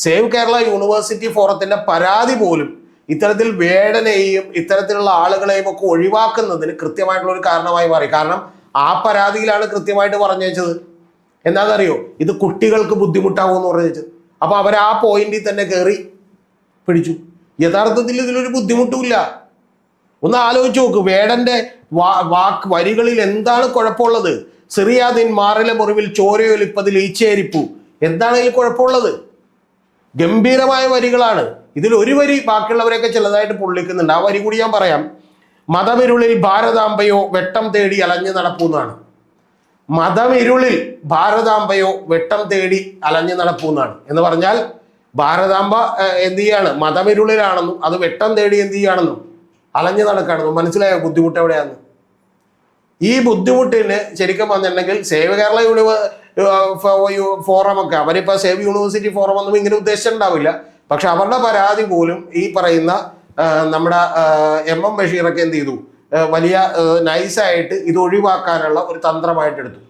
Save Kerala university ഫോറത്തിന്റെ പരാതി പോലും ഇത്തരത്തിൽ വേടനെയും ഇത്തരത്തിലുള്ള ആളുകളെയും ഒക്കെ ഒഴിവാക്കുന്നതിന് കൃത്യമായിട്ടുള്ള ഒരു കാരണമായി മാറി. കാരണം ആ പരാതിയിലാണ് കൃത്യമായിട്ട് പറഞ്ഞു വെച്ചത് എന്താണെന്നറിയോ, ഇത് കുട്ടികൾക്ക് ബുദ്ധിമുട്ടാവുമെന്ന് പറഞ്ഞു വെച്ചത്. അപ്പൊ അവർ ആ പോയിന്റിൽ തന്നെ കയറി പിടിച്ചു. യഥാർത്ഥത്തിൽ ഇതിലൊരു ബുദ്ധിമുട്ടുമില്ല. ഒന്ന് ആലോചിച്ച് നോക്ക്, വേടന്റെ വരികളിൽ എന്താണ് കുഴപ്പമുള്ളത്? സിറിയാദിൻ മാറിലെ മുറിവിൽ ചോരയൊലിപ്പതിൽ ഈച്ചേരിപ്പു, എന്താണ് ഇതിൽ കുഴപ്പമുള്ളത്? ഗംഭീരമായ വരികളാണ്. ഇതിൽ ഒരു വരി ബാക്കിയുള്ളവരെയൊക്കെ ചിലതായിട്ട് പൊള്ളിക്കുന്നുണ്ട്. ആ വരി കൂടി ഞാൻ പറയാം. മതമിരുളിൽ ഭാരതാംബയോ വെട്ടം തേടി അലഞ്ഞു നടപ്പൂന്നാണ്. മതമിരുളിൽ ഭാരതാംബയോ വെട്ടം തേടി അലഞ്ഞു നടപ്പൂന്നാണ് എന്ന് പറഞ്ഞാൽ ഭാരതാംബ എന്ത് ചെയ്യാണ്? മതമിരുളിലാണെന്നും അത് വെട്ടം തേടി എന്ത് ചെയ്യുകയാണെന്നും അലഞ്ഞു നടക്കുകയാണെന്നും. മനസ്സിലായോ ബുദ്ധിമുട്ട് എവിടെയാന്ന്? ഈ ബുദ്ധിമുട്ടിന് ശരിക്കും പറഞ്ഞിട്ടുണ്ടെങ്കിൽ സേവ് കേരള ഫോറം ഒക്കെ, അവരിപ്പോൾ സേവ് യൂണിവേഴ്സിറ്റി ഫോറം ഒന്നും ഇങ്ങനെ ഉദ്ദേശിച്ചിട്ടുണ്ടാവില്ല. പക്ഷെ അവരുടെ പരാതി പോലും ഈ പറയുന്ന നമ്മുടെ എം ബഷീറൊക്കെ എന്ത് ചെയ്തു, വലിയ നൈസായിട്ട് ഇത് ഒഴിവാക്കാനുള്ള ഒരു തന്ത്രമായിട്ട് എടുത്തു.